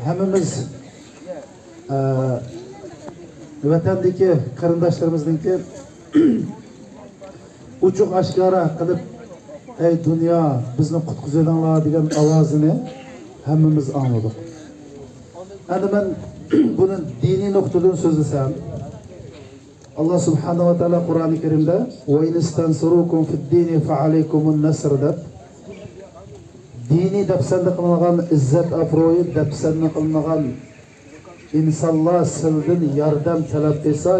hemimiz vatandagi qarindoshlarimizninki uçuk aşkara qilib ey dünya bizni qutqizinglar degan ovozini hammamiz angladik. Endi men buni diniy nuqtadan so'zlasam, Allah subhanahu wa ta'ala Qur'oni Karimda "Wa in istansurukum fid-dini fa'alaykumun nasr" deb diniy dafsanda qilingan izzat afroyi dafsanda qilingan insonlar sizdan yordam talab qilsa,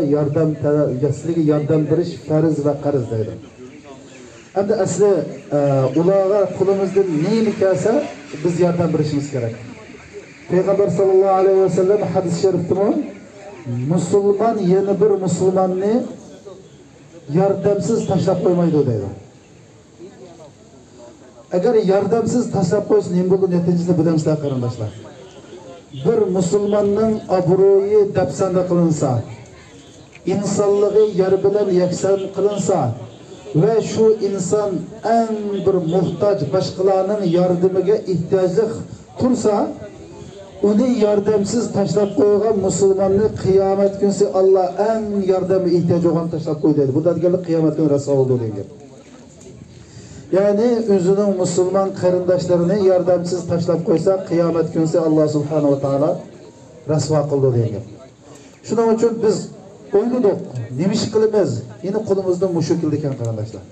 sizga yordam berish farz va qarz deydi. Endi asli ularga qo'limizdan nima kelsa biz yordam berishimiz kerak. Peygamber sallallahu aleyhi ve sellem hadis-i şerifte Müslüman yeni bir Müslümanını yardımsız taşlap koymaydı deydi. Eğer yardımsız taşlap koysun neyim buldu neticesinde bilemizler kardeşler. Bir Müslümanın abroyu depsanda kılınsa, insanlığı yer bilen yeksan kılınsa ve şu insan en bir muhtaç başkalarının yardımına ihtiyacı tursa, onu yardımsız taşlap koygan Müslümanlığı kıyamet günü Allah en yardımı ihtiyacı olan taşlap koydu dedi. Bu da gelip kıyamet günü rasa oldu dedi. Yani özünün Müslüman karındaşlarını yardımsız taşlap koysa kıyamet günü Allah subhanahu wa ta'ala rasva kıldı dedi. Şunun için biz oynadık. Neymiş kılımız? Yine kulumuzdan bu şekilde karındaşlar.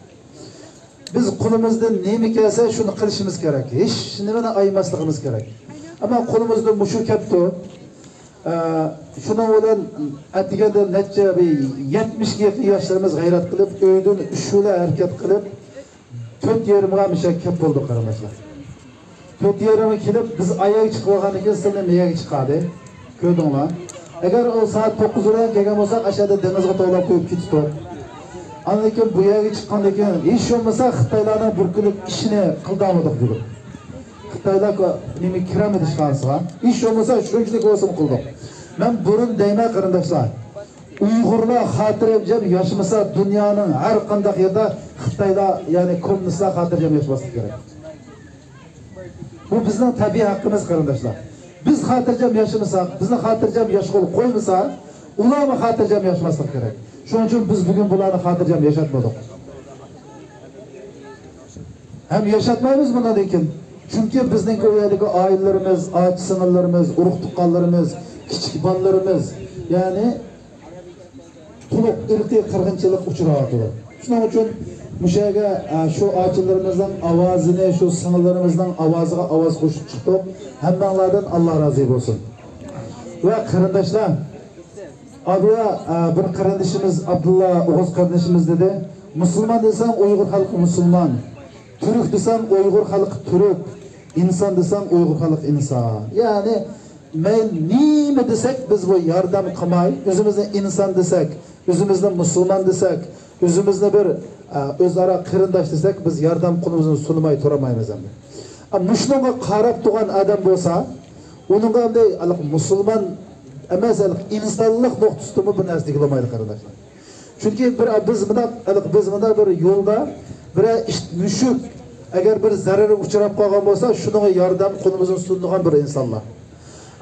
Biz kulumuzdan neymi gelse şunu kılışımız gerek. Hiç neyine aymaslıkımız gerek. Ama kolumuzda muşu kaptı. Şuna olan atigada netçe bir 70 yaşlarımız gayret kılıp, öydün şöyle hareket kılıp, 4 yerimga müşakkep bulduk arkadaşlar. 4 yerime kilip biz ayağa çıkıvagan ekan, sizlar ayağa çıkadı. Gördüңlar. Eğer o saat 9'da kelgan bolsak aşağıda denizga to'lab qo'yib ketdi. Andan keyin bu yerga chiqqandan keyin hech bo'lmasa Xitoylarning bir kunlik ishini qildamidik bugun. Xitoylar nima kiramidi chiqansa, ish bo'lmasa shunchalik bo'lsin qildik. Men burun deyman qarindoshlar. Uyg'urlar xotirjam yashmasa dunyoning har qanday yerda Xitoylar, ya'ni kommunistlar xotirjam yashmasligi kerak. Bu bizning tabiiy haqqimiz qarindoshlar. Biz xotirjam yashamasak, bizni xotirjam yashg'ol qo'ymasa, ularni xotirjam yashmasligi kerak. Shuning uchun biz bugun bularni xotirjam yashatmadik. Hem yaşatmayız bundan ekin. Çünkü bizning ko'yadagi ailelerimiz, ağaç sınırlarımız, urug' tuqqanlarimiz, kichik bolalarimiz, yani to'liq irqiy qirg'inchilik uchrayapti. Shuning uchun mushaga shu ochillarimizning ovozini, shu sing'illarimizning ovoziga ovoz qo'shib chiqdik. Hammalardan Alloh rozi bo'lsin. Va qarindoshlar, abiya bir qarindoshimiz Abdulla O'g'iz qarindoshimiz dedi, Müslüman desam Uyg'ur xalqi Müslüman, Türk desam Uyg'ur xalqi Türk, inson desam Uyg'ur xalqi inson. Yani men nima desek biz bu yordam qilmay, o'zimizni inson desek, o'zimizni Müslüman desek, o'zimizni bir o'zaro qarindosh desek, biz yordam qo'limizni sunmay turamaymiz endi. Ammo shunga qarab turgan odam bo'lsa, uning qanday Müslüman emas, insonlik nuqtasida bu narsa degilamaydi qarindoshlar. Çünkü biz bunda bir yolda bir müşük eğer bir zararı uçurab qolgan bo'lsa, şuna yordam qo'limizni sundigan bir insonlar.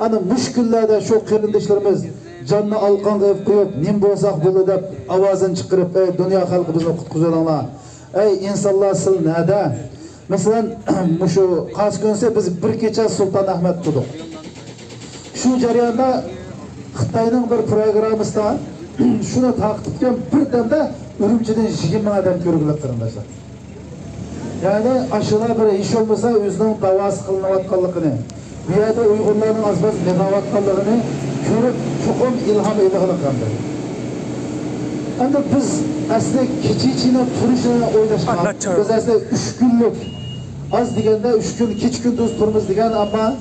Ana müşküllerde şu qarindoshlarimiz canını alqan qilib qo'yib, nim bo'lsaq bo'ldi deb ovozini chiqarib, ey dunyo xalqi bizni qutqizinglar. Ey insonlar siz nada? Masalan, şu qas kunsa biz bir kecha Sultan Ahmed qildik. Şu jarayonda Xitoyning bir programmasida şunu takip etken bir demde Ürümçi'den 20 adam görgülük qarindoshlar. Yani aşılar bir iş olmasa özünün davası kılınavatkanlıqını, bu yerde Uygurların azbaz medavatkanlığını görüp çokum ilham ediyorlar. Hem de biz aslında keçiçine turuşuna oynaşkan, biz aslında 3 günlük, az degende 3 gün, 2 gün düz turumuz degen ama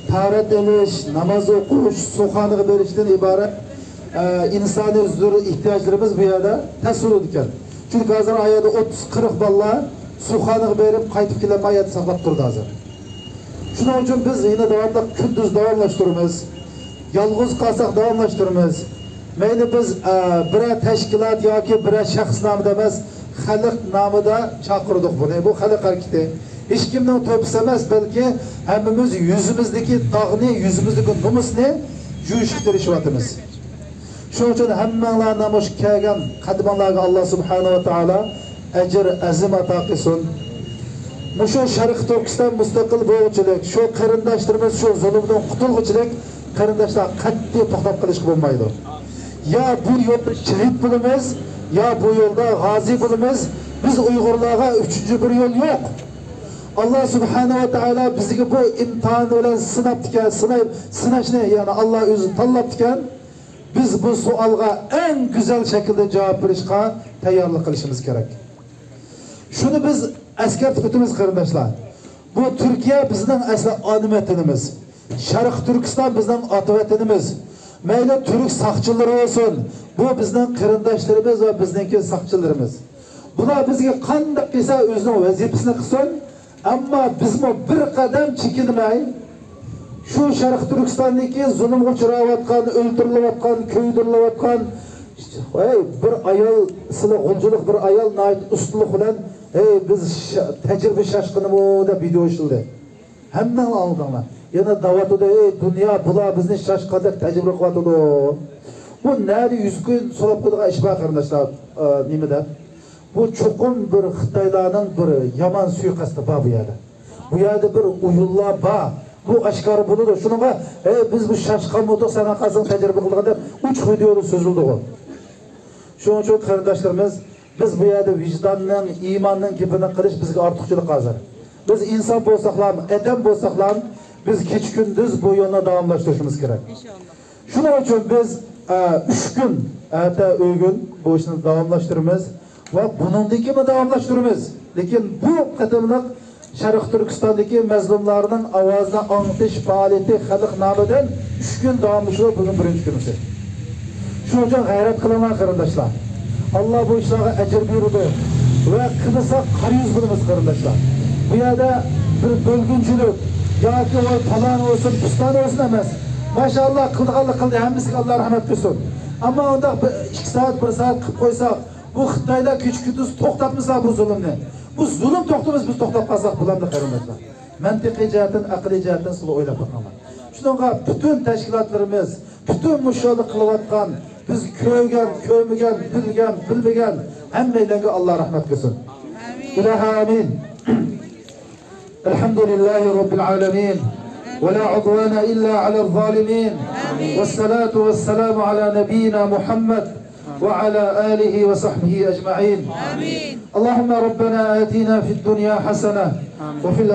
taharet ediş, namaz okuş, soğanlığı verişten ibaret insani zor ihtiyaçlarımız bu yerde tasvir edilir. Çünkü hazır ayada 30-40 balla suxanığı verip qaytib kelip ayet saklap durdu hazır. Şunun için biz yine devamlı gündüz davamlaştırırız. Yalğız kalsak davamlaştırırız. Meyli biz bir teşkilat ya ki bir şahs namı demez, halk namı da çakırdık bunu. Bu halk hareketi. Hiç kimden topsamaz belki hemimiz yüzümüzdeki dağını, yüzümüzdeki numusunu yuyuşturuşuvatımız. Şunun için hemmelerine hoş gelgen kadmanlarga Allah subhanahu wa ta'ala ecir azim ata qilsin. Şu Şarkı Türkistan müstakil boğuculuk, şu qarindoshlarimiz şu zulümden qutulguchilik qarindoshlar qat'iy to'xtab qilish bo'lmaydi. Ya bu yo'lda shahid bo'lamiz, ya bu yo'lda g'ozi bo'lamiz. Biz Uyg'urlarga üçüncü bir yo'l yo'q. Allah subhanahu wa ta'ala bizga bu imtihon bilan sinashni, ya'ni Allah o'zi tanlab ekan. Biz bu savolga en güzel şekilde cevap berishga tayyorlik qilishimiz kerak. Şunu biz eskertib o'tamiz qarindoshlar. Bu Türkiye bizden asli ana vatanimiz. Sharq Turkiston bizden ota vatanimiz. Mayli Türk saqchilari olsun. Bu bizden qarindoshlarimiz va bizningki saqchilarimiz. Bular bizga qanday qilsa o'zining vazifasini qilsin, ammo bizmo bir qadam chekinmay şu Sharq Turkistondagi zulmga uchrayotgan, o'ldirilayotgan, ko'ydirilayotgan bir ayol, sizlar g'unjilik bir ayol nayt ustulik bilan biz tecrübe şaşkınımı da video işildi. Hemen aldılar. Yana davatıda dünya bular bizni şaşkadak tecrübe kıvatıdı. Bu nerede 100 gün sorap koyduğu iş var arkadaşlar nimede? Bu çokum bir Xitaylarının bir yaman suikastı var bu yerde. Bu yerde bir uyullar var. Bu aşkarı buludur. Şununla biz bu şaşkan olduk sana kalsın tecrübe kıldığında 3 videoyu sözüldü o. Şunun için kardeşlerimiz biz bu yerde vicdanın, imanın gibini qilish bizga ortiqchilik hazır. Biz inson bo'lsaqlar, adam bo'lsaqlar, biz keç gündüz bu yo'lni davomlashtirishimiz kerak. Shuning uchun biz 3 gün erta o'ygun bu ishni davomlashtiramiz va buningdagi davomlashtiramiz. Lekin bu qadimliq Sharq Turkistondagi mazlumlarning ovozini anglatish faoliyati xalq nomidan 3 gün davomlashadi. Bugun birinchi kunimiz. Shuning uchun g'ayrat qilaman qarindoshlar. Allah bu işlere ecir buyurdu ve kılırsak karıyüz bulunuz kardeşler. Bu yerde bir bölgüncülük, ya ki o falan olsun, pistan olsun emez. Maşallah kıldık kıldı, hem biz Allah rahmet kılsın. Ama onda 2 saat, 1 saat kılıp koysak, bu Xitayda küçük gündüz toxtatmışlar bu zulümünü. Bu zulüm toxtumuz biz toxtab kalsak bulandı kardeşler. Mantıqi cihetten, akli cihetten size oylap bakaman. Şununla bütün teşkilatlarımız, bütün müşahede kılıvatkan, biz köymeyen, bilmegen, hemmeylenge Allah rahmet kılsın. İlahi amin. Elhamdülillahi Rabbil alemin. Ve la udvana illa alel zalimin. Vessalatu vesselamu ala nebiyyina Muhammed ve ala alihi ve sahbihi ecma'in. Allahümme Rabbena atina fid dünya hasene ve fil